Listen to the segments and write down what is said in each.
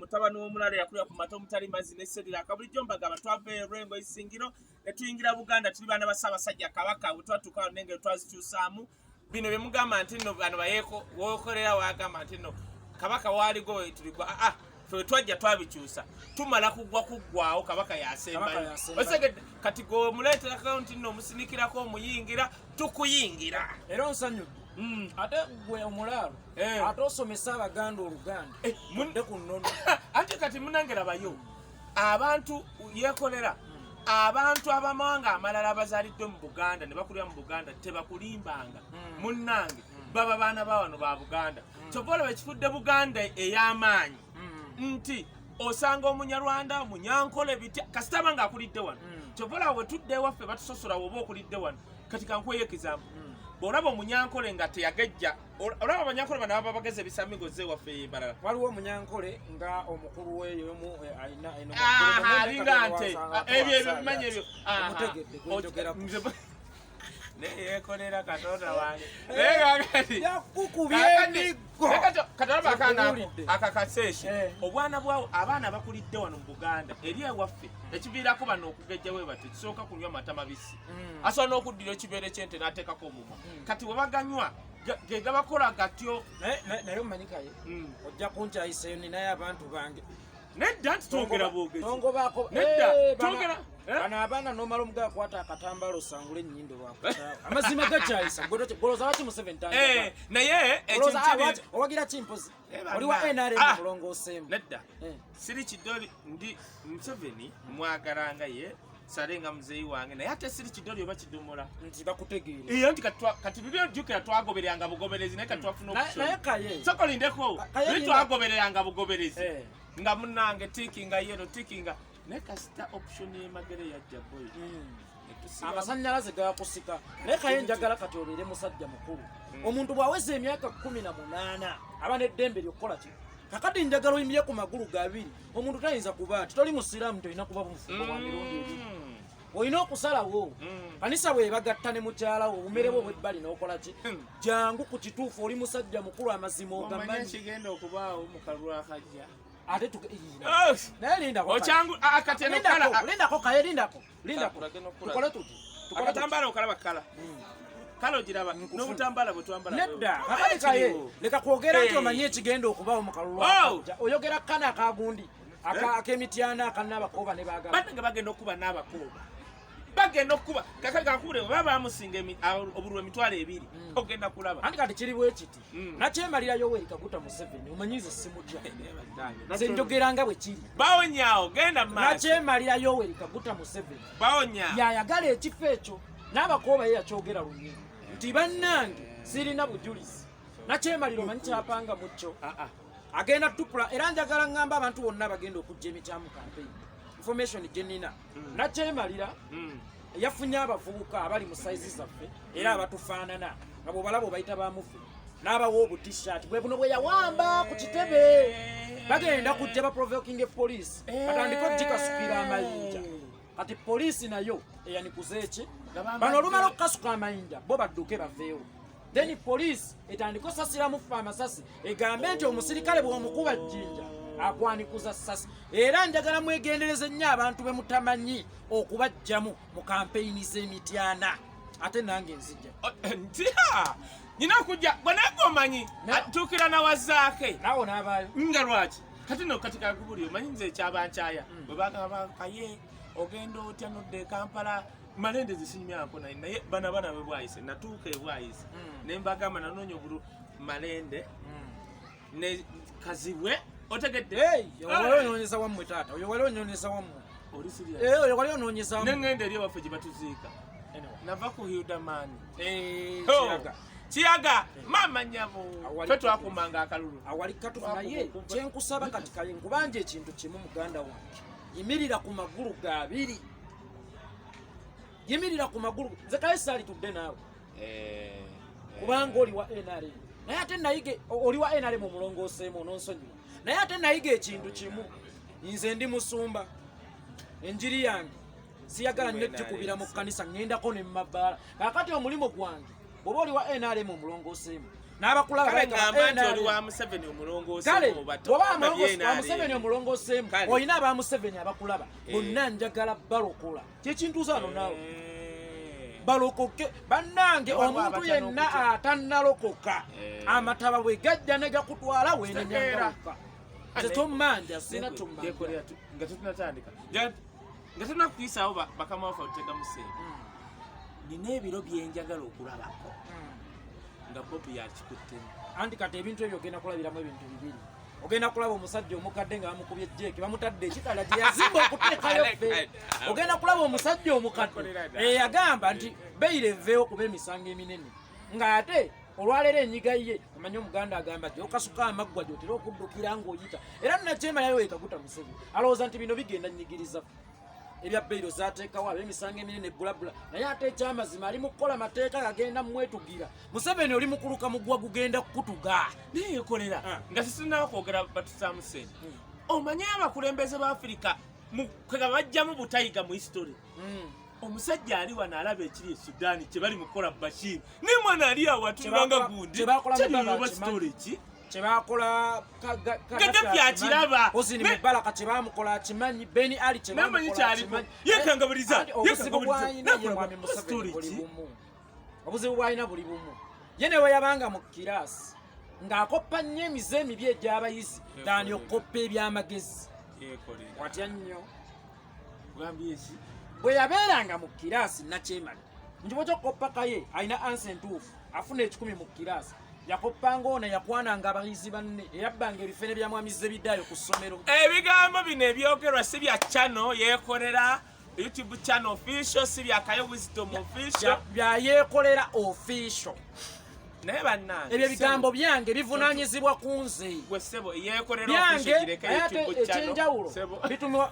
mutabani w'omulala yakulira ku mata omutali mazzi n'esserira akabulijjo mbagamba twava Rwengo Isingiro ne tuyingira Buganda tuli baana ba Ssaabasajja Kabaka bwe twatuuka n'engeri twazikyusaamu bino bye mugamba nti nno bano bayeeko wookolera waagamba nti nno Kabaka waaligo tuligwa fe twajja twabikyusa tumala kuggwawo Kabaka yasembayo osegedde kati go muleeterako nti nno omusinikirako omuyingira tukuyingira era onsanyudde ate gwe omulaalo ate osomesa Abaganda Oluganda mudde ku nnono ate kati munangerabayo abantu yeekolera abantu abamawanga amalala abazaalidde mu Buganda ne bakulira mu Buganda tebakulimbanga munnange baba baana ba wano ba Buganda kyova olaba ekifudde Buganda ey'amaanyi nti osanga Omunyarwanda Omunyankole bitya kasitaba ng'akulidde wano kyova olaba bwe tudde ewaffe batusosola woba okulidde wano kati kankweyekizamu olaba Omunyankole nga teyagejja olaba Abanyankole bano baba bageze ebisamigo ze waffe balala waliwo Omunyankole nga omukulu weeyomu alina alinga nte ebyo bimanyi ebyo neyekolera Katonda wange katalaba akakaseeshi obwana bwawo abaana bakulidde wano mu Buganda eri ewaffe ekiviirako bano okugejja we bati kisooka kunywa mata mabisi asobola n'okuddira ekibeere kyente n'ateekako omumwa kati we baganywa ge gabakola gatyo naye omanyikaye ojja kunkyayiseyo ninayo abantu bange nedda nti tongera bwogezi tongobaako nedda tongera bano abaana n'omala omugaa akwata akatambaala osangula ennyindo lwakutaa amazima gakyayisa goloza lwaki mu 7 times naye owagira kimpozi oli wa NRM mulongooseemu nedda siri Kidoli ndi Museveni mwagalanga ye salenga muzeyi wange naye ate siri Kidoli oba Kidomola nti bakutegeera nti kati bibyo jjukira twagobereranga bugoberezi naye kati twafuna okusobola naye kaye sokolindeko twagobereranga bugoberezi nga munnange tikinga yero tikinga naye kasita option y'emagere yajja boy amasannyalaze gakusika naye kaye njagala kati obeere musajja mukulu omuntu bw'aweza emyaka 18 aba n'eddembe ly'okukola ki kakati njagala oyimirye ku magulu gabiri omuntu tayinza kuba ati toli musiraamu tolina kuba bumufumbo bwa mirundi ebiri olina okusalawo kanisa bwebagatta ne mukyalawo obumere bwo bwebbali n'okola ki jangu ku kituufu oli musajja mukulu amazima ogamanyi kigenda okubaawo mu kalulu akajja ate naye lindako kaye tukole tuti akatambala okalaba kala ogiraba n'obutambala bwe twambala nedda kakati kaye leka kwogera nti omanyi ekigenda okubaawo mu kalulu akajja oyogera kana akagundi ak'emityana akanaabakoba ne baagala bannange bagenda okuba n'abakooba bagenda okuba kakagankubule baba bamusinga obulwa emitwalo 2 ogenda kulaba anti kati kiri bwe kiti nakyemalira Yoweri Kaguta Museveni omanyize simutya nze njogeranga bwe kiri bawonyaawo genda maaso nakyemalira Yoweri Kaguta Museveni bawonyaa yayagala ekifo ekyo n'abakooba ye yakyogera lunyingi nti bannange sirina bujulizi nakyemalira omanyi kyapanga mu kyo agenda tupula era njagala ngamba abantu bonna bagenda okujja emikyamu campaign information gyenina nakyemalira yafunye abavubuka abali mu size zaffe era abatufaanana nga bw'obalaba obayita bamufe n'abawa obutishaati bwe buno bwe yawamba ku kitebe bagenda kujja baprovoking police batandika okugikasukira amayinja kati poliisi nayo eyanikuza eki bano olumala okukasuka amayinja bo badduke baveewo then police etandika osasira mufa amasasi egambe nti omusirikale bw'omukuba jjinja akwanikuza sasi era njagala mwegendereze nnyo abantu be mutamanyi okubajjamu mu kampeyini z'emityana ate nange nzija ntya nina okujja bwenaye omanyi atuukira nawazaake naawo n'abaayo nga lwaki kati no kati kakubuli omanyi nze ekyabankyaya bwe bagamba kaye ogenda otya nodde e Kampala malende zisinyako naye bana be bwayise natuuka ebwayise ne mbagamba nanoonya obulu malende ne kazibwe otegedde wali onoonyeza wammwe taata oyo wali onoonyeza wammwe oli serious oyo wali onoonyeza wammwe nengenda eri ewaffe gye batuziika nava ku Hildamani kiyaga mama nyabo fe twakumbanga akalulu awali katufu naye kyenkusaba kati kaye nkubanja ekintu kimu muganda wange yimirira ku magulu gabiri yimirira ku magulu nze kaye saali tudde naawe kubanga oli wa NRM naye ate nayige oli wa NRM omulongooseemu ononsonyiwa naye ate nayiga ekintu kimu nze ndi musumba enjiri yange siyagala nnyo gikubira mu kkanisa ŋŋendako ne mmabaala kakati omulimu gwange bw'oba oli wa NRM omulongooseemu n'abakulaba oli wa Museveni omulongoose wa Museveni omulongooseemu olina aba Museveni abakulaba bonna njagala balokola kyekintuusa wano naawe balokoke bannange omuntu yenna atannalokoka amataba bwe gajja ne gakutwala weenenyangaloka tetomanja sina nga tetunatandika nga tunakuyisaawo bakama wafe otega museera nina ebiro byenjagala okulabako nga Bobi yakikuttemu anti kati ebintu ebyo ogenda kulabiramu ebintu bibiri ogenda kulaba omusajja omukadde nga bamukubye jeeki bamutadde ekitala gye yazimba okuteekayo ffe ogenda kulaba omusajja omukadde eyagamba nti beyire eveewo kuba emisango eminene ng'ate olwaleero enyiga ye omanyi omuganda agamba nti okasuka amaggwa gyotera okuddukira ng'oyita era nakyemalayo ekaguta Museveni alowooza nti bino bigenda nnyigiriza ebya beyiro zaateekawo ab'emisango eminene bulabula naye ate ekyamazima ali mu kukola mateeka gagenda mumwetugira Museveni oli mukuluka mugwa gugenda kukutuga neyekolera nga sisinawo kwogera batusamuseni omanye abakulembeze ba Afirika kwega bajjamu butayiga mu history omusajja ali wano alaba ekiri e Sudaani kye bali mukola Bashir ne mwana ali awatunanga gundi kyebakola storage kyebakola Gaddafi akiraba Hosni Mubarak kyebamukola akimanyi Beni Ali kyebamukola yekangabiriza obuzibu bwalina buli bumu ye ne bwe yabanga mu kiraasi ng'akoppa nnyo emize emibi egy'abayizi taani okoppa eby'amagezi watya nnyo bwe yabeeranga mu kiraasi nakyemali njibo kyokoppa ye alina ansi entuufu afuna 10 mu kiraasi yakoppanga ono yakwananga abayizi banne eyabbanga ebifene byamwamize biddayo ku ssomero ebigambo bino ebyogerwa si bya channel yeekolera YouTube channel official si bya Kayo Wisdom official byayeekolera official naye bannange ebyo ebigambo byange bivunaanyizibwa ku nze byange ate ekyenjawulo bituma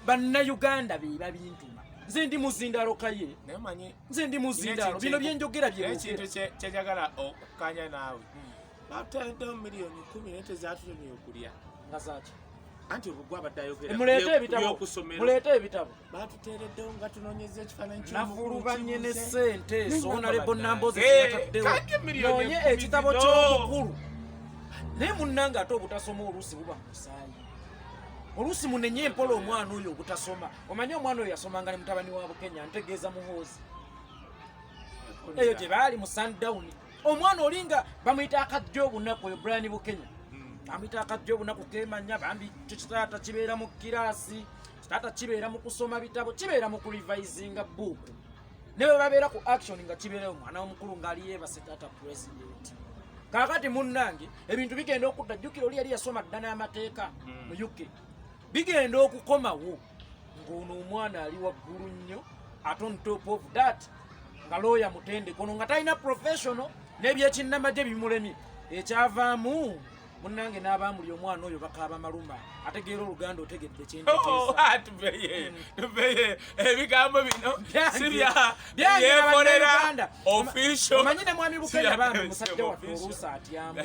bannayuganda be babintuma nze ndi muzindalo kaye nze ndi muzindalo bino byenjogera byekintu kyejagala okukanya naawe batuddewo miliyoni 10 nete zatutonye okulya nga zaki anti obugwa abadde muleete ebitabo batuteereddewo nga tunoonyeza ekifaananyi nafulubanye ne ssente soonalebo nambozi zinataddewo noonye ekitabo ky'obukulu naye munnange ate obutasoma oluusi buba mu musaayi oluusi munenye empola omwana oyo obutasoma omanye omwana oyo yasomanga ne mutabani wa Bukenya ntegeeza muhoozi eyo gye baali mu Sundown omwana olinga bamuyita akajja obunaku oyo Brian Bukenya amuyita akajja obunaku kemanya bambi kitaata kibeera mu kiraasi kitaata kibeera mu kusoma bitabo kibeera mu kulivisinga buuku ne bwe babeera ku action nga kibeerayo omwana omukulu ng'ali yeebase taata president kaakati munnange ebintu bigenda okudda jjukira oli yali yasoma ddana amateeka mu UK bigenda okukomawo ng'ono omwana ali waggulu nnyo ate on top of that nga looya mutendekono nga talina professional n'ebyekinnamagye bimulemye ekyavaamu munnange n'abaamuli omwana oyo bakaaba maluma ategeera oluganda otegedde tubeye ebigambo bino sibyekolera official omanyi ne mwami Bukenya bambi musajja waffe oluusi atyamu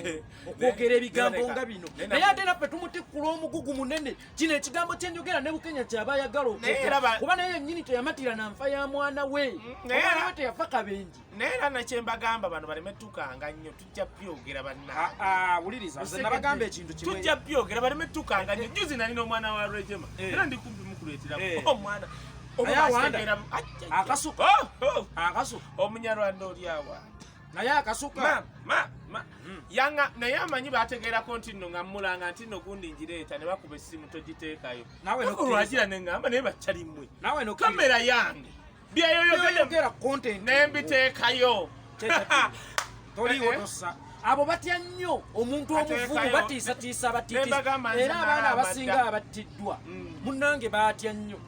okwogera ebigambo nga bino naye ate naffe tumutikkula omugugu munene kino ekigambo kyenjogera ne Bukenya kyaba ayagala okwogera kuba naye yennyini teyamatira na nfa ya mwana we oba teyafa kabenji naye era nakyembagamba bano baleme tukanga nnyo tujja byogera wuliriza nze nabagamba ekintu kimwe tujja byogera baleme tukanga nnyo juzi nalina omwana wa Rejema era ndi kumpi mukuleeteramu omwana akasuka omunyarwanda oli awa naye akasuka yanga naye amanyi bategeerako nti nno nga mmulanga nti nno gundi ngireeta ne bakuba essimu togiteekayo olwagira ne ngamba naye bakyalimmwe kamera yange byeyoyogera content nembiteekayo toliwo tossa abo batya nnyo omuntu omuvubu batiisatiisa abatitiisa era abaana abasinga abattiddwa munnange baatya nnyo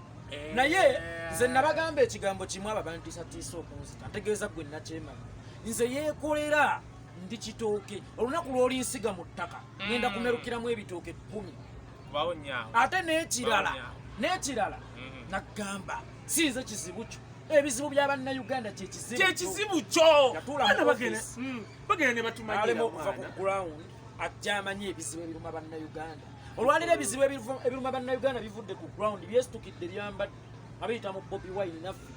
naye nze nabagamba ekigambo kimu abo bantiisatiisa okunzita ntegeeza gwe nakyemanya nze yeekolera ndi kitooke olunaku lw'olinsiga mu ttaka ngenda kumerukiramu ebitooke 10 ate n'ekirala naggamba sinze kizibu kyo ebizibu by'abannayuganda kyekizibu kyo bagenda ne batumalemu okuva ku ground ajja amanyi ebizibu ebiruma bannayuganda olwaliro ebizibu ebiruma bannayuganda bivudde ku ground byesitukidde byambadde abiyita mu Bobi Wine naffe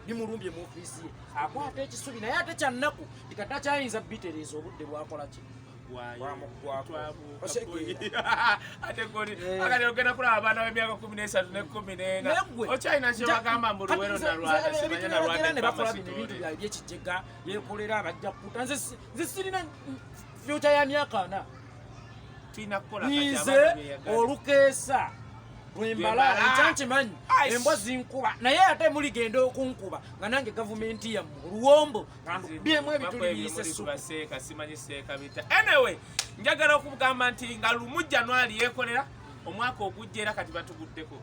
limulumbye mu ofiisi ye akwata ekisubi naye ate kyannaku tikata kyayinza bitereeza obudde bwakola ki akati ogenda kulaba abaana b'emyaka 13 ne 14 okyalina kyebagamba mbu luwero nalwana simanya nalwana ne bakola bino ebintu byabwe byekijega yekolera abajja kukuta nze sirina fyuta ya myaka 4 tulina kukola nyize olukeesa lwembala ekyankimanyi embwa zinkuba naye ate muligenda okunkuba nga nange gavumenti yammwe oluwombo byemu ebituli biyise subaseeka simanyi seeka bita anyway njagala okugamba nti nga lumu January yekolera omwaka ogujja era kati batuguddeko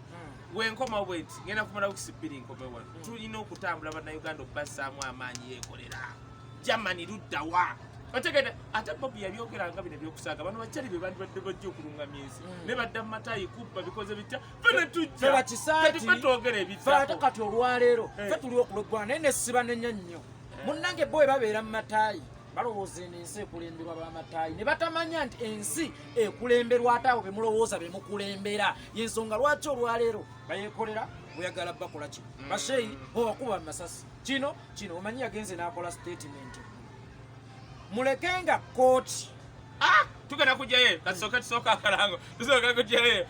wenkoma bwenti ngenda kumala wikisi 2 nkome wano tulina okutambula bannayuganda okubassaamu amaanyi yekolera Germany luddawa otegedde ate Bob yabyogeranga bino ebyokusaaga bano bakyali be bandibadde bajja okulunga myezi ne badda mu matayi kubba bikoze bitya fene tujja kati batwogera ebifaako kati olwaleero fe tuli okulogwana naye nesiba nenya nnyo munnange bo babeera mu matayi balowooza eno ensi ekulemberwa b'amatayi ne batamanya nti ensi ekulemberwa ate abo bemulowooza bemukulembera yensonga lwaki olwaleero bayekolera bweyagala bakola ki basheyi obakuba mu masasi kino omanyi yagenze n'akola statement mulekenga kooti tugenda kujjayo kasooka akalango tusooka kujjayo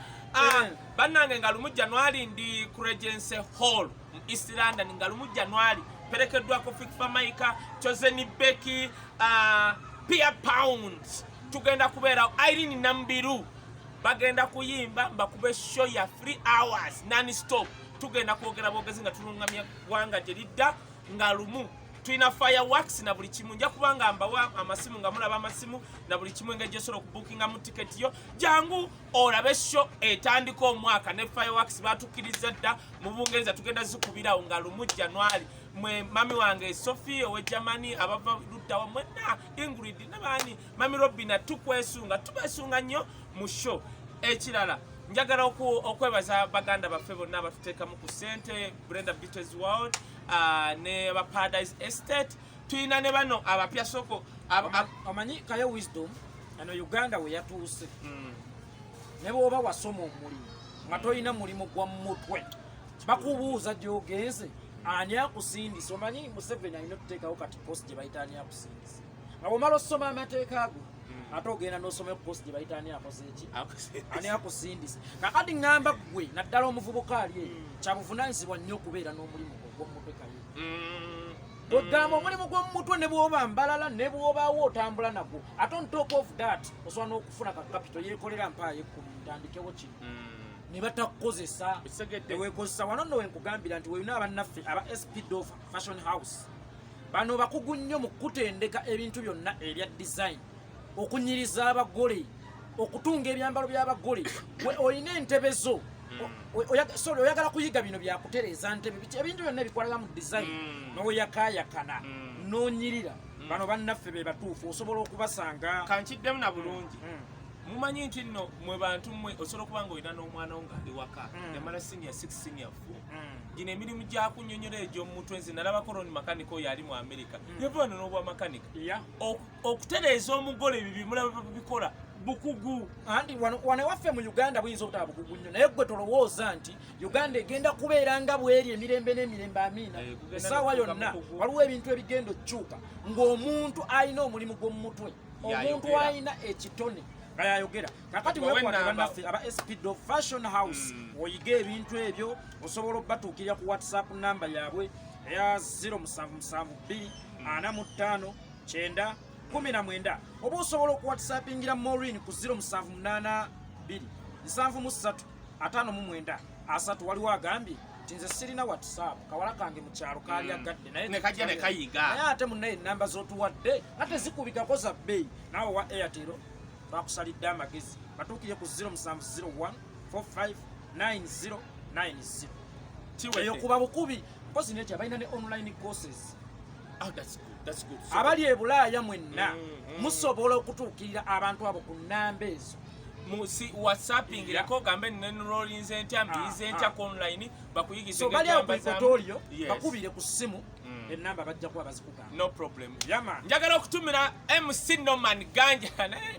bannange nga lumu January ndi ku Regency Hall mu East London nga lumu January perekeddwako Fikfa Maika Chosen Becky Pia Pound tugenda kubeera Irene Nambiru bagenda kuyimba mbakube show ya 3 hours non stop tugenda kwogera bwogezi nga tulungamya gwanga jeridda nga lumu tuina fireworks na buli kimu nja kubanga mbawa amasimu nga mulaba amasimu na buli kimu nga jesoro kubookinga mu ticket yo jangu olabe show etandika omwaka ne fireworks batukiriza dda mu bungenza tugenda zikubira nga lumu January mwe mami wange Sophie owe Germany abava luddawa mwena Ingrid nabani mami Robina tukwesunga tubesunga nnyo mu show ekirala njagala okwebaza baganda baffe bonna abatuteekamu ku ssente Brenda Beatles World ne aba Paradise Estate tuyina ne bano abapya soko amanyi kayo wisdom ano Uganda we yatuuse ne bwoba wasoma omulimu nga toyina mulimu gwa mutwe bakubuuza gyogenze ani akusindisa omanyi Museveni alina okuteekawo kati post gye bayita ani akusindisa nga bwomala osoma amateeka ago ate ogenda n'osoma post gye bayita ani akoze eki ani akusindisa kakati ŋŋamba ggwe naddala omuvubuka ali kyabuvunaanyizibwa nnyo okubeera n'omulimu gw'omutwe kaye ogamba omulimu gw'omutwe ne bw'oba mbalala ne bw'obaawo otambula nagwo ate on top of that osobola n'okufuna ka capital yeekolera mpaayo 10 ntandikewo kino ne batakukozesa neweekozesa wano nno wenkugambira nti weyuna abannaffe aba SP Dover Fashion House bano bakugu nnyo mu kutendeka ebintu byonna ebya design okunyiriza abagole okutunga ebyambalo by'abagole olina entebe zo oyagala kuyiga bino byakutereeza ntebe ebintu byonna ebikwalaga mu design n'oyakaayakana n'onyirira bano bannaffe be batuufu osobola okubasanga kankiddemu na bulungi mumanyi nti nno mwe bantu mmwe osobola okuba nga olina n'omwana wo ng'ali waka yamala senior 6 senior 4 gino emirimu gyakunyonyola egy'omutwe nze nalabako Ron makanika oyo ali mu America yavaano n'obwa makanika okutereeza omugole ebyo bimulaba bikola bukugu andi wano waffe mu Uganda buyinza obutaba bukugu nnyo naye gwe tolowooza nti Uganda egenda kubeera nga bweri emirembe n'emirembe amiina essaawa yonna waliwo ebintu ebigenda okukyuka ng'omuntu alina omulimu gw'omutwe omuntu alina ekitone nga yayogera kakati wekwata bannaffe aba SP Dover Fashion House oyiga ebintu ebyo osobola okubatuukirira ku WhatsApp namba yaabwe eya 0772 45 919 oba osobola okuwhatsappingira Maureen ku 0782 73 59 3 waliwo agambye nti nze sirina WhatsApp kawala kange mu kyalo kaali agadde naye kajja ne kayiga naye ate munnaye ennamba z'otuwadde ate zikubikako za bbeeyi naawe wa Airtel bakusalidde amagezi batuukire ku 0701 45 9090 eyo kuba bukubi mpozi nekya balina ne online courses that's good abali e Bulaaya mwenna musobola okutuukirira abantu abo ku nnamba ezo musi whatsappingirako gambe nenrolinze ntya mbize ntya online bakuyigize so bali awo portfolio bakubire ku simu ennamba bajja kuba bazikugamba no problem yama njagala okutumira MC Norman Ganja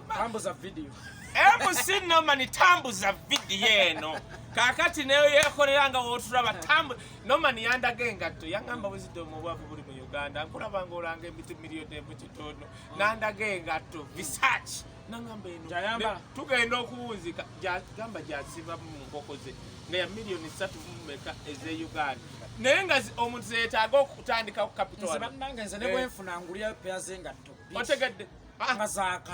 mambo za video MC Norman tambuza video eno kakati nayo yekoleranga wotulaba tambu Norman yandaga engatto yangamba Wisdom obwavu buli mu Uganda nkulaba ng'olanga emiti miliyoni mu kitono nandaga engatto research nangamba eno tugenda okuwunzika gamba gyasiba mu nkoko ze nga ya miliyoni 3 mumeka eze Uganda naye nga omuntu yeetaaga okutandika ku capital bannange nze ne bwenfuna ngulya pya zengatto otegedde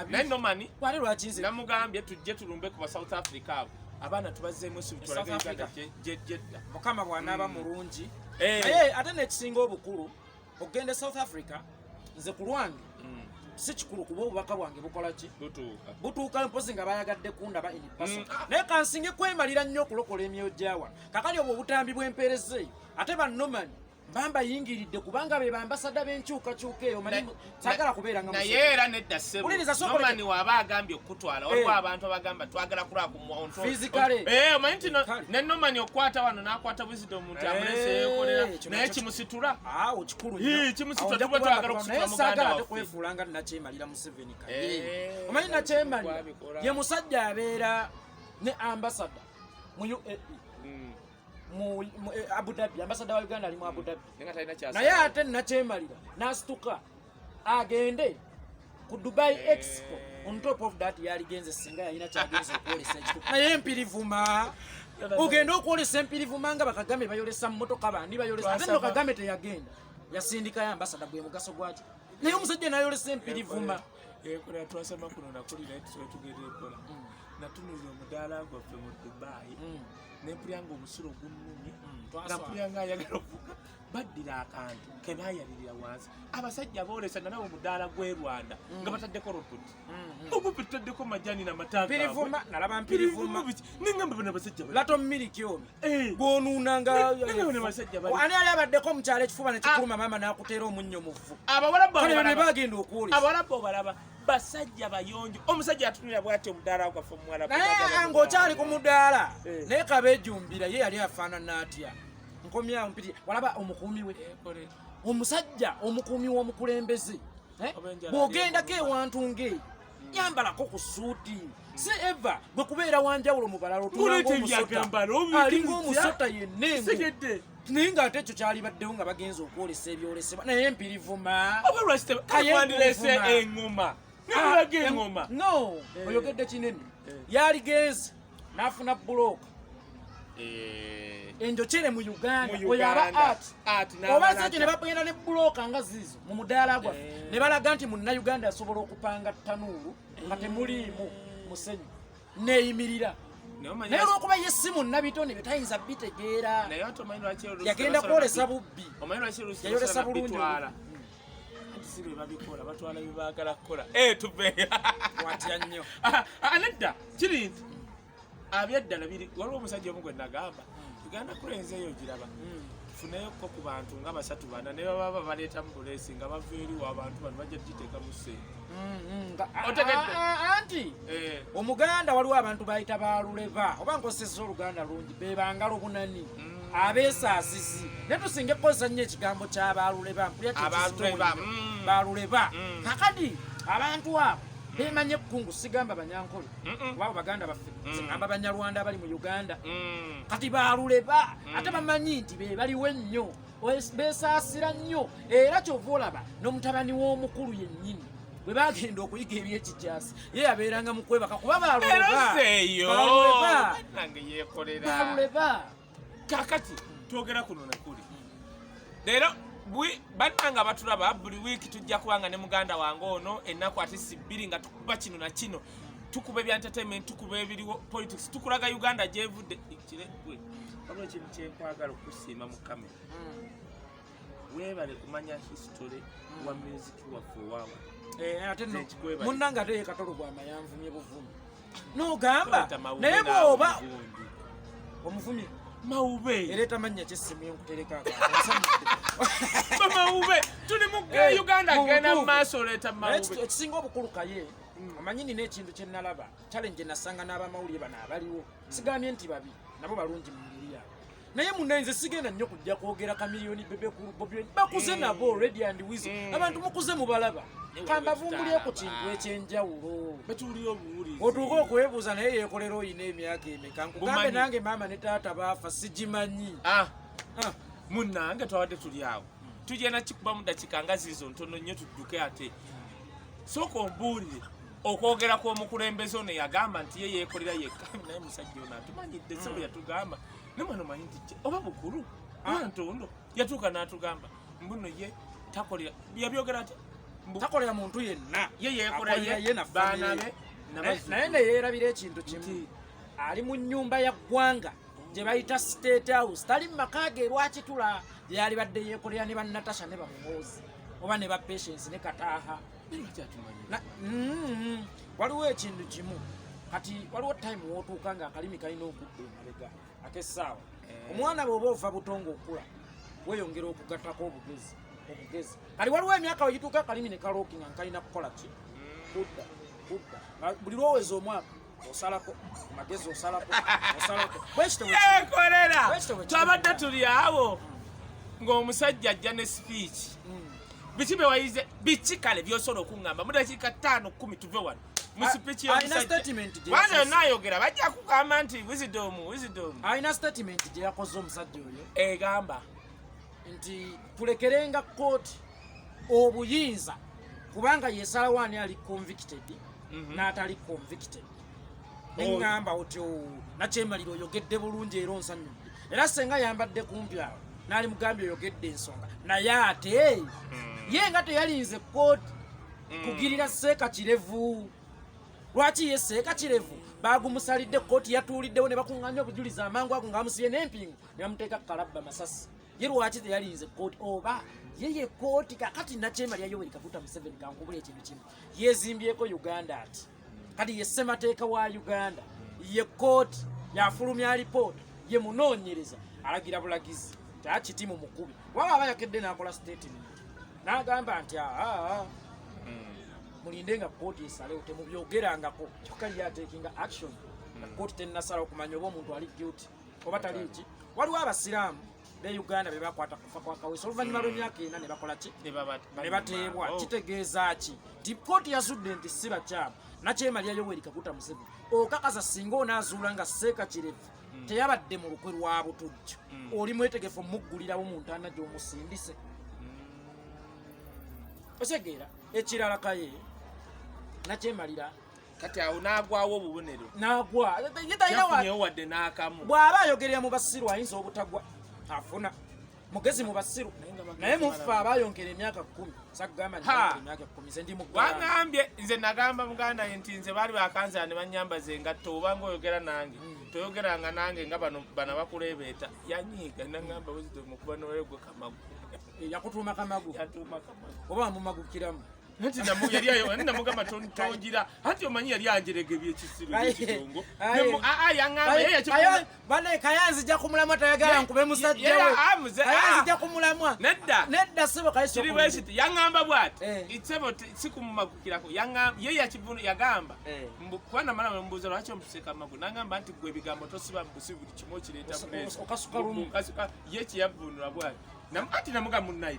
naye Norman wali lwakinze namugambye tujje tulumbe ku ba South Africa abo abaana tubazeemu esubi tulaga Uganda jedda mukama bw'anaaba mulungi naye ate nekisinga obukulu okugenda South Africa nze ku lwange si kikulu kuba obubaka bwange bukola ki butuuka mpozi nga bayagadde kundaba enipaso naye kansinge kwemalira nnyo okulokola emyoyo gyawa kakali obwo obutambi bw'empeerezeeyo ate ba Norman bamba yingiridde kubanga be bambasada b'enkyukakyuka eyo manyi saagala kubeera nga naye era nedda ssebo Norman waaba agambye okutwala waliwo abantu abagamba twagala kulaba ku muntu omanyi nti ne Norman okwata wano n'akwata Wisdom nti amulese yeekolera naye kimusitula kikulu kimusitula tuba twagala okusitula muganda waffe kwefuulanga nakyemalira Museveni kaye omanyi nakyemalira ye musajja abeera ne ambasada mu UAE mu Abu Dhabi ambassador wa Uganda ali mu Abu Dhabi naye ate nakyemalira n'asituka agende ku Dubai Expo on top of that yaligenze singa yalina kyagenze okwolesa ekituufu naye empirivuma ogenda okwolesa empirivuma nga Bakagame bayolesa mmotoka bandi bayolesa ate no Kagame teyagenda yasindika ya ambassador bwe mugaso gwati naye omusajja nayolesa empirivuma ekola twasema kuno nakulira tugenda ekola natunuza omudaala gwaffe mu Dubai nempulyango omusulo gunnumye nampulyango ayagala okuvuga baddira akantu kebayalirira wansi abasajja boolesa nanawe omudaala gw'e Rwanda nga bataddeko rotuti obupi tutaddeko majani namataampirivuma nalaba mpirivuma nengamba bana basajja lato miliki omi gwonuunanga ani ali abaddeko mukyalo ekifuba nekikuluma maama n'akuteera omunnyo mu vvu ne bagenda okuwulisa abawalabu obalaba basajja bayonjo omusajja atunira bwati omudaala gwaffe omuwalabu naye ng'okyali ku mudaala naye kabeejumbira ye yali afaanana atya nkomyawo mpiti walaba omukuumi we omusajja omukuumi w'omukulembeze bw'ogendako ewantu ng'eyo yambalako ku suuti si eva bwe kubeera wanjawulo mu balala otualinga omusota yennengo naye ng'ate ekyo kyalibaddewo nga bagenza okwolesa ebyolesebwa naye mpirivuma no oyogedde kinene yaligenze n'afuna bulooka enjokere mu Uganda oyo aba art oba ekyo ne bagenda ne bulooka nga ziizo mu mudaala gwaffe ne balaga nti Munnayuganda asobola okupanga ttanuulu nga temuliimu musenyu neeyimirira naye olw'okuba ye si munnabitone bye tayinza bitegeera yagenda kwolesa bubbi yayolesa bulungi babikola batwala byebaagala kukola watya nnyo nedda kiri nti abyeddala biri waliwo omusajja omu gwe nagamba tugenda kulenzeeyo giraba tufuneyoko ku bantu nga 3-4 ne baba baleetamu bulesi nga bava eriwo abantu bano bajja giteeka mu ssente anti omuganda waliwo abantu bayita baluleva oba nkosesa oluganda lungi bebangala obunani abeesaasisi naye tusinga ekkozesa nnyo ekigambo kyabaluleva baluleva kakadi abantu abo bemanye ekkungu sigamba banyankole wabo baganda baffe sigamba banyarwanda abali mu Uganda kati baluleva ate bamanyi nti bebaliwo ennyo beesaasira nnyo era kyova olaba n'omutabani w'omukulu yennyini bwe bagenda okuyiga ebyekikyasi ye yabeeranga mu kwebaka kuba baluleva kakati twogera kuno nakuli leero bannanga batulaba buli wiiki tujja kubanga ne muganda wange ono ennaku ate si bbiri nga tukuba kino na kino tukuba ebya entertainment tukuba ebiriwo politics tukulaga Uganda gyevudde kirekwe waliwo ekintu kyenkwagala okusiima mu kamera weebale kumanya history wa music waffe owawa ate no munnanga ate yekatolo bwamayanvumye buvumi nogamba naye bwoba omuvumi Maube ereta manya kyesimu y'okutereka Maube tuli mu Uganda gena maaso leta Maube ekisinga obukulu kaye omanyi nina ekintu kye nalaba challenge nasanga n'abamawulire bano abaliwo sigambye nti babi nabo balungi mu ngeri yaabwe naye munenze sigenda nnyo kujja kwogera kamiliyoni bebe ku Bobi bakuze nabo already and Weasel abantu mukuze mubalaba kambavumbulye ku kintu ekyenjawulo betuulira obuwulizi otuuka okwebuuza naye yeekolera oyina emyaka emeka nkugambe nange maama ne taata baafa sigimanyi munnange twawadde tuli awo tugenda kikuba mu dakika nga ziizo ntono nnyo tudduke ate sooka ombuulire okwogera kw'omukulembeze ono yagamba nti ye yeekolera yekka naye musajja ono atumanyidde se bwe yatugamba ne mwana omanyi nti oba bukulu ntondo yatuuka n'atugamba mbuno ye takolera yabyogera ati takolera muntu yenna ye yeekolera ye baana be naye neyeerabira ekintu kimu ali mu nnyumba ya ggwanga gye bayita state house tali mu maka ge lwakitula yali badde yeekolera ne bannatasha ne bamuhoozi oba ne ba patience ne kataaha waliwo ekintu kimu kati waliwo time wootuuka ng'akalimi kalina okudda emabega ak'essaawa omwana bw'oba ova butongo okula weeyongera okugattako obugezi kati waliwo emyaka wegituuka akalimi ne kalookinga nkalina kukola ki kudda buli lwoweza omwaka osalako magezi osalako kolera twabadde tuli awo ng'omusajja ajja ne speech biki bewayize biki kale byosobola okuŋŋamba mu dakiika 5-10 tuve wano mu speech y'omusajja yonna ayogera bajja kugamba nti wisdom alina statement gye yakoze omusajja oyo egamba nti tulekerenga kooti obuyinza kubanga yesalawo ani ali convicted n'atali convicted neŋŋamba otyo nakyemaliro oyogedde bulungi era onsanyudde era senga yambadde kumpi awo n'ali mugambye oyogedde ensonga naye ate ye nga teyalinze kooti kugirira Seeka Kirevu lwaki ye Seeka Kirevu bagumusalidde kooti yatuuliddewo ne bakuŋŋanya obujulizi amangu ago ng'amusibye n'empingu ne bamuteeka kalabba masasi ye lwaki teyalinze kooti oba yeye kooti kakati nakyemalya Yoweri Kaguta Museveni kankubula ekintu kimu yezimbyeko Uganda ati kati ye ssemateeka wa Uganda ye kooti yafulumya alipoota ye munoonyereza alagira bulagizi takitimu mukubi waba aba yakedde n'akola statement n'agamba nti mulinde nga kooti esalewo temubyogerangako kyokka ye atekinga action na kooti tennasala okumanya oba omuntu ali guilty oba tali eki waliwo abasiraamu be Uganda be bakwata kufa kwa Kaweesa oluvannyuma lw'emyaka 4 ne bakola ki ne bateebwa kitegeeza ki nti kooti yazudde nti si bakyamu nakyemalya Yoweri Kaguta Museveni okakasa singa onaazuula nga Seeka Kirevu teyabadde mu lukwe lwa butujju oli mwetegefu muggulirawo mu ntaana gy'omusindise osegeera ekirala kaye nakyemalira kati awo n'agwawo obubonero n'agwa yafunyewo wadde n'akamu bw'aba ayogerera mu basiru ayinza obutagwa afuna mugezi mu basiru naye mufe abayongera emyaka 10 sagamba emyaka 10 nze ndi wangambye nze nagamba muganda ye nti nze baali bakanzala ne banyambaza engatto obanga oyogera nange toyogeranga nange nga bano bakuleebeeta yanyiiga nagamba wisdom okuba nolegwe Kamagu yakutuuma Kamagu oba amumagukiramu nti yali namugamba tongira anti omanyi yali anjeregebye ekisiru ekidongo bane Kayanzi jja kumulamwa tayagala nkube musajja we Kayanzi jja kumulamwa nedda sebo Kayanzi yaŋŋamba bw'ati sebo sikumumagukirako ye yakivunu yagamba kwana mala mbuuza lwaki omuseka Kamagu nagamba nti gwe ebigambo tosiba mu busibu buli kimu okireeta buleesi okasuka lumu ye kyeyavunula bw'ati ati namuga munnaye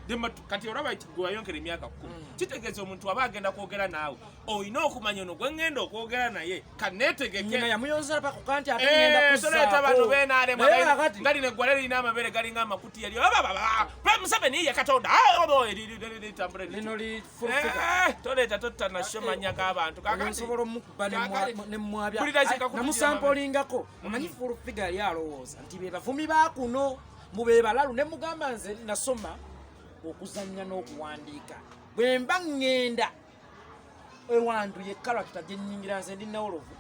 kati olaba gwe wayonkera emyaka 10 kitegeeza omuntu aba agenda kwogera naawe olina okumanya ono gwe ŋŋenda okwogera naye kaneetegeke yamuyonzera paka kanti ate ŋŋenda kuzaako bano beenaalema nga lino eggwala lirina amabeere galinga amakuti yali Museveni ye Katonda litambule lino toleeta totanashomanya k'abantu osobola omukuba namusampolingako omanyi full figure yali alowooza nti be bavumi baakuno mube balalu ne mugamba nze nasoma okuzannya n'okuwandiika bwe mba ŋŋenda ewantu ye kalakita gye nnyingira nze ndi Nawolovu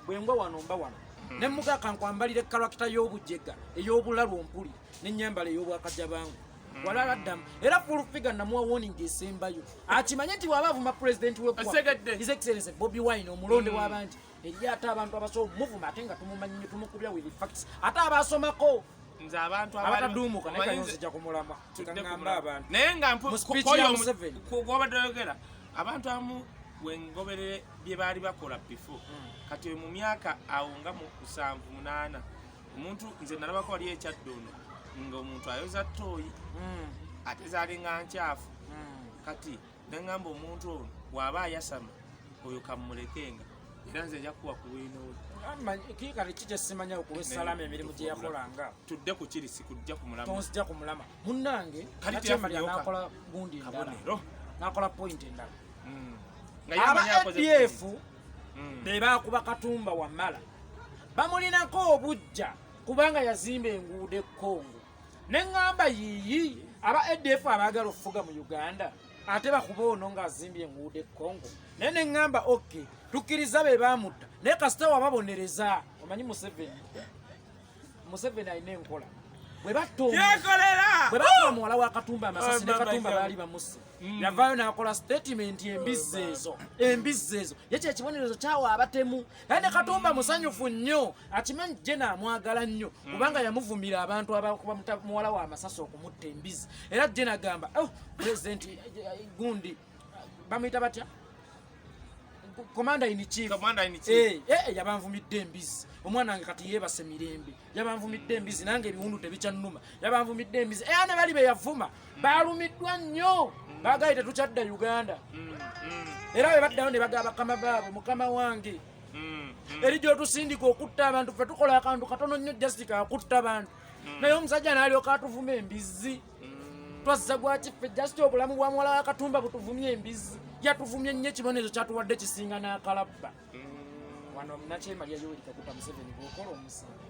bwe ngwa wano mba wano ne mugaka nkwambalira kalakita y'obujjega ey'obulalu ompuli n'ennyambala ey'obwakajabangu walala ddamu era full figure namuwa warning esembayo akimanye nti waba avuma pulezidenti w'eggwanga His Excellency Bobi Wine omulonde w'abangi eri ate abantu abasobola omuvuma ate nga tumumanyi tumukubya with facts ate abasomako nze abantu abataduumuka naye kayonzija kumulama kangamba abantu naye nga gwobadde oyogera abantu abamu wengoberere bye baali bakola before kati mu myaka awo nga mu 7-8 omuntu nze nalabako wali ekyaddono ng'omuntu ayoza ttooyi ate zaalinga nkyafu kati neŋŋamba omuntu ono bw'aba ayasama oyo kamulekenga era nze nja kuwa ku winowe kikati kikyesimanya okuwa essalama emirimu gye yakolanga tudde ku kirisi kujja ku mulama tonzija ku mulama munnange nakyemalya nakola gundi endala nakola point endala aba ADF be bakuba Katumba Wamala bamulinako obujja kubanga yazimba enguudo e Congo neŋŋamba yiyi aba ADF abaagala okufuga mu Uganda ate bakuba ono ng'azimbye enguudo e Congo naye neŋŋamba okay tukkiriza be baamutta naye kasita wababonereza omanyi Museveni alina enkola bwe batta muwala wa Katumba amasasi ne Katumba baali bamuse yavaayo n'akola statement embizzi ezo ye kye kibonerezo kyawa abatemu naye ne Katumba musanyufu nnyo akimanyi je n'amwagala nnyo kubanga yamuvumira abantu abakuba muwala wa amasasi okumutta embizzi era je n'agamba pulezidenti gundi bamuyita batya Commander in chief yabanvumidde embizzi omwana wange kati yeebase mirembe yabanvumidde embizzi nange ebiwundu tebikyannuma yabanvumidde embizzi era ne bali be yavuma baalumiddwa nnyo baagaye tetukyadda Uganda era bwe baddayo ne bagaba bakama baabo mukama wange eri gy'otusindika okutta abantu ffe tukola akantu katono nnyo just kakutta abantu naye omusajja n'alyoka atuvuma embizzi twazza gwakiffe just obulamu bwa muwala wa Katumba butuvumye embizzi yatuvumye nnyo ekibonerezo kyatuwadde kisinga n'akalabba wano Nakyemalya Yoweri Kaguta Museveni bw'okola omusango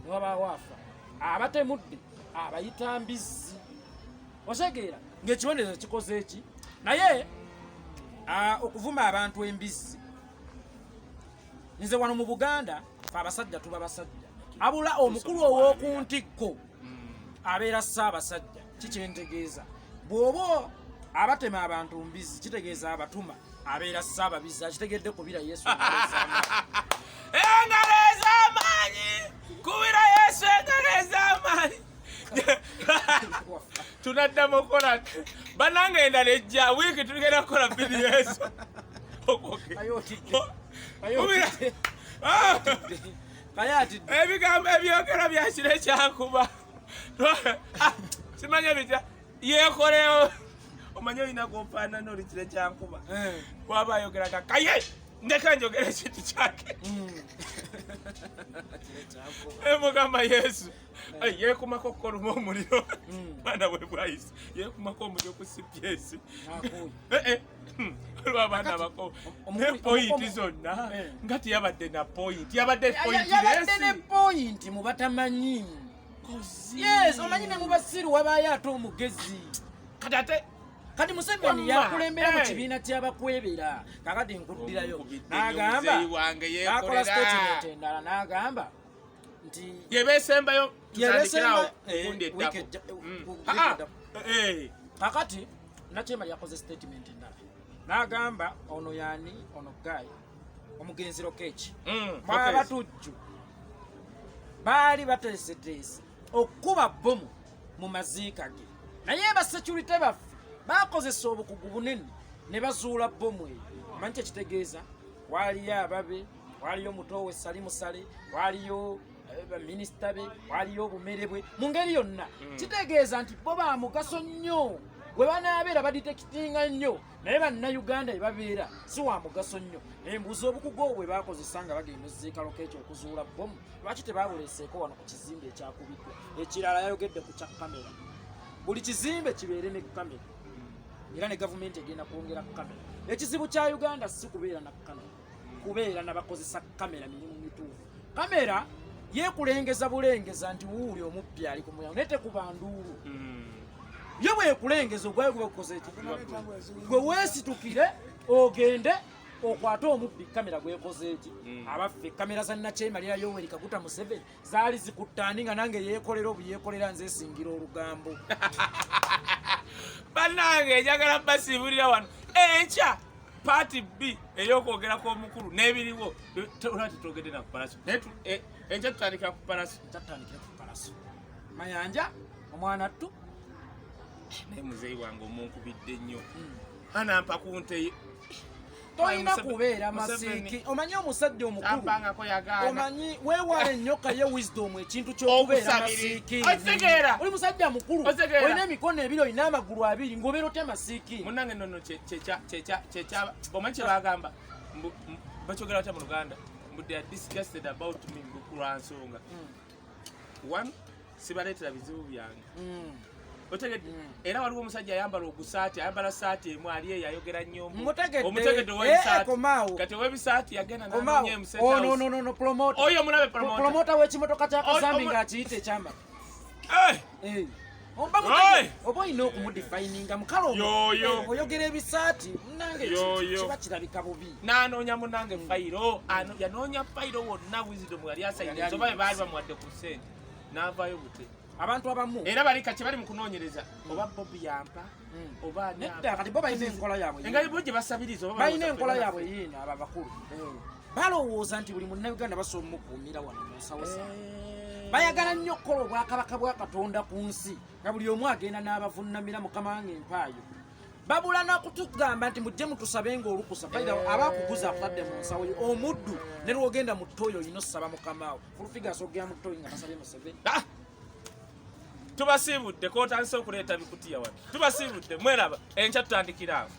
ne wabaawo afa abatemudde abayita mbizzi osegeera ng'ekibonerezo kikoze eki naye okuvuma abantu embizzi nze wano mu Buganda fe abasajja tuba basajja abula omukulu ow'oku ntikko abeera Ssaabasajja kikyentegeeza bw'oba abatema abantu mbizzi kitegeeza abatuma abeera Ssaababizi akitegedde kubira Yesu engalo ez'amaanyi kubira Yesu engalo ez'amaanyi tunaddamu okukola bannange endala ejja wiiki tuligenda kukola vidiyo ezo ebigambo ebyogera byakiro ekyankuba simanye bitya yeekolewo omanye olina gompaanana oli kiro ekyankuba waba ayogeraga kaye ndeka njogera ekintu kyake mugamba Yesu yeekumako okukoluma omuliro mwana bwe bwayise yeekumako omuliro kusipyesi olwabaana bako ne poyinti zonna nga tiyabadde na poyinti yabadde ne poyinti mu batamanyi yes omanyi ne mu basiru wabaayo ate omugezi kati Museveni yakulembera mu kibiina ky'abakwebera kakati nkuddirayo n'agamba n'akola statement endala n'agamba nti yebesembayo tutandikirawo gundi eddako kakati Nakyemalya yakoze statement endala n'agamba ono yaani ono Guy omugenzi Lokech mwabatujju baali bateeseteese okuba bomu mu maziika ge naye basecurity baffe bakozesa obukugu bunene ne bazuula bomu eyo omanyi kyekitegeeza waliyo ababe waliyo mutowe Salimu Sale waliyo baminisita be waliyo obumere bwe mu ngeri yonna kitegeeza nti bo ba mugaso nnyo bwe banaabeera baditekitinga nnyo naye bannayuganda bye babeera si wa mugaso nnyo embuuza obukugu obwo bwe bakozesa nga bagenda oziika Lokech okuzuula bomu lwaki tebaabuleeseeko wano ku kizimbe ekyakubiddwa ekirala yayogedde ku kya kamera buli kizimbe kibeere ne kamera era ne gavumenti egenda kwongera kamera ekizibu kya Uganda si kubeera na kamera kubeera n'abakozesa kamera mirimu mituufu kamera yeekulengeza bulengeza nti wuuli omupya ali ku muyango naye tekuba nduulu ye bwekulengeza ogwayo guba kukoza eki gwe weesitukire ogende okwate omubbi kamera gwekoze eki abaffe kamera za Nakyemalya Yoweri Kaguta Museveni zaali zikuttaani nga nange yeekolera obuyeekolera nze esingira olugambo bannange njagala basiibulira wano enkya paati B ey'okwogerako omukulu n'ebiriwo olwati twogedde na ku palaso enkya tutandikira ku palaso Mayanja omwana ttu naye muzeeyi wange omunkubidde nnyo anampa ku nte toyina kubeera masiiki omanyi omusajja omukulu omanyi weewala ennyoka ye wisdom ekintu ky'okubeera masiiki oli musajja mukulu olina emikono ebiri olina amagulu abiri ng'obeera otya masiiki munnange nnono omanyi kye bagamba bakyogera batya mu luganda they are disgusted about me kulwa nsonga one sibaleetera bizibu byange otegedde era waliwo omusajja ayambala ogusaati ayambala saati emu ali eyo ayogera nnyo omutegedde w'ebisaati kati w'ebisaati yagenda n'anoonya oyo mulabe promota w'ekimotoka kya kasambi ng'akiyita ekyambala oba olina okumudefininga mukalo oyogera ebisaati munange kiba kirabika bubi n'anoonya munange fayiro yanoonya fayiro wonna wisdom yali asayinza oba bebaali bamuwadde ku ssente n'avaayo bute abantu abamu era bali kati bali mu kunoonyereza oba bobi yampa oba nedda kati bo balina enkola yaabwe engali bo gye basabiriza oba balina enkola yaabwe yiino abo abakulu balowooza nti buli munnayuganda basobola omukuumira wano mu nsawosa bayagala nnyo okukola obwakabaka bwa katonda ku nsi nga buli omu agenda n'abavunnamira mukama wange empaayo babula nakutugamba nti mujje mutusabenga olukusa faida abakuguza akutadde mu nsawo yo omuddu ne lwogenda mu ttooyo olina osaba mukamaawo fulufigas ogera mu ttooyo nga basabye Museveni tubasiibudde kotandise okuleeta bikutiya wano tubasiibudde mweraba enkya tutandikira awo